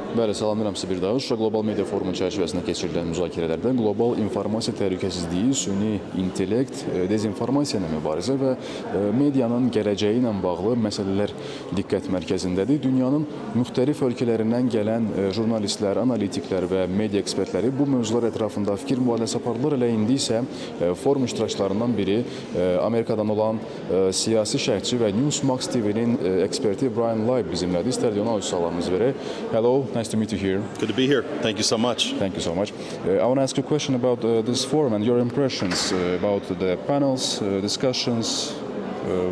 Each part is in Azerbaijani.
Bəli, salamlayıram sizə bir daha. Şuşa Qlobal Media Forumu çərçivəsində keçirilən müzakirələrdə qlobal informasiya təhlükəsizliyi, süni intellekt, dezinformasiya ilə mübarizə və medianın gələcəyi ilə bağlı məsələlər diqqət mərkəzindədir. Dünyanın müxtəlif ölkələrindən gələn jurnalistlər, analitiklər və media ekspertləri bu mövzular ətrafında fikir mübadiləsi apardılar. Elə indi isə forum iştirakçılarından biri Amerikadan olan siyasi şərhçi və Newsmax TV-nin eksperti Brian Live bizimlədir. İstərdik ona öz salamımızı verək. Hello. Nice to meet you here. Good to be here. Thank you so much. Thank you so much. I want to ask you a question about this forum and your impressions about the panels, discussions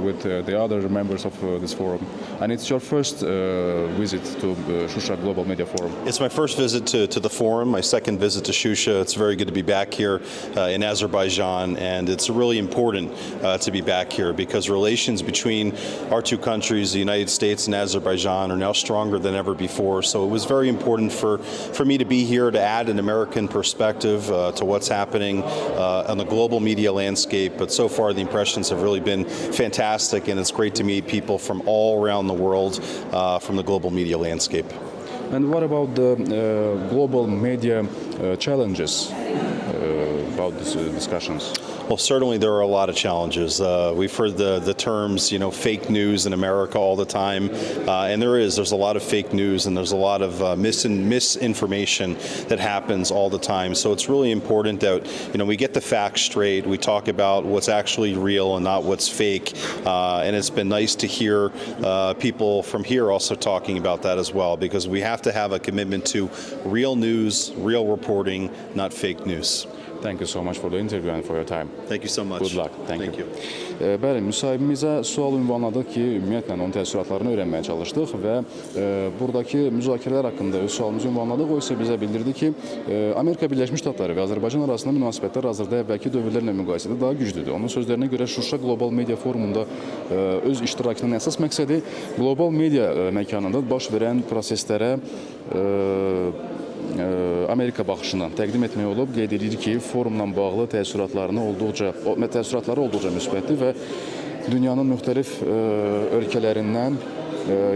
with the other members of this forum. And it's your first visit to Shusha Global Media Forum. It's my first visit to the forum, my second visit to Shusha. It's very good to be back here in Azerbaijan, and it's really important to be back here because relations between our two countries, the United States and Azerbaijan, are now stronger than ever before. So it was very important for me to be here to add an American perspective to what's happening on the global media landscape. But so far the impressions have really been fantastic, and it's great to meet people from all around the world from the global media landscape. And what about the global media challenges about these discussions? Well, certainly there are a lot of challenges. We've heard the terms, fake news in America all the time, and there's a lot of fake news and there's a lot of misinformation that happens all the time. So it's really important that we get the facts straight. We talk about what's actually real and not what's fake, and it's been nice to hear people from here also talking about that as well, because we have to have a commitment to real news, real reporting, not fake news. Thank you so much for the interview and for your time. Thank you so much. Good luck. Thank you. Bəli, müsahibimizə sual ünvanladıq ki, ümumiyyətlə onun təəssüratlarını öyrənməyə çalışdıq və buradakı müzakirələr haqqında öz sualımızı ünvanladıq. O isə bizə bildirdi ki, Amerika Birləşmiş Ştatları və Azərbaycan arasında münasibətlər hazırda əvvəlki dövrlərlə müqayisədə daha güclüdür. Onun sözlərinə görə Şuşa Global Media Forumunda öz iştirakının əsas məqsədi qlobal media məkanında baş verən proseslərə Amerika baxışını təqdim etmək olub. Qeyd edir ki, forumla bağlı təəssüratları olduqca müsbətdir və dünyanın müxtəlif ölkələrindən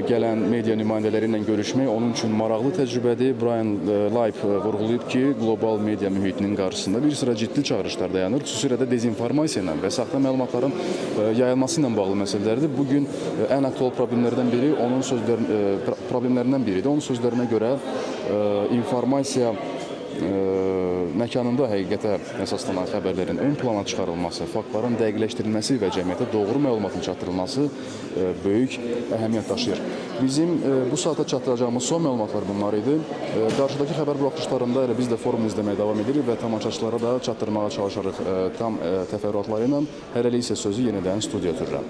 gələn media nümayəndələri ilə görüşmək onun üçün maraqlı təcrübədir. Brian Live vurğulayıb ki, qlobal media mühitinin qarşısında bir sıra ciddi çağırışlar dayanır. Xüsusilə də dezinformasiya ilə və saxta məlumatların yayılması ilə bağlı məsələlərdir. Bugün ən aktual problemlərindən biri onun sözlərinə görə informasiya məkanında həqiqətə əsaslanan xəbərlərin ön plana çıxarılması, faktların dəqiqləşdirilməsi və cəmiyyətə doğru məlumatın çatdırılması böyük əhəmiyyət daşıyır. Bizim bu saata çatdıracağımız son məlumatlar bunlar idi. Qarşıdakı xəbər buraxılışlarında elə biz də forumu izləməyə davam edirik və tamaşaçılara da çatdırmağa çalışarıq tam təfərrüatları ilə. Hələlik isə sözü yenidən studiyaya ötürürəm.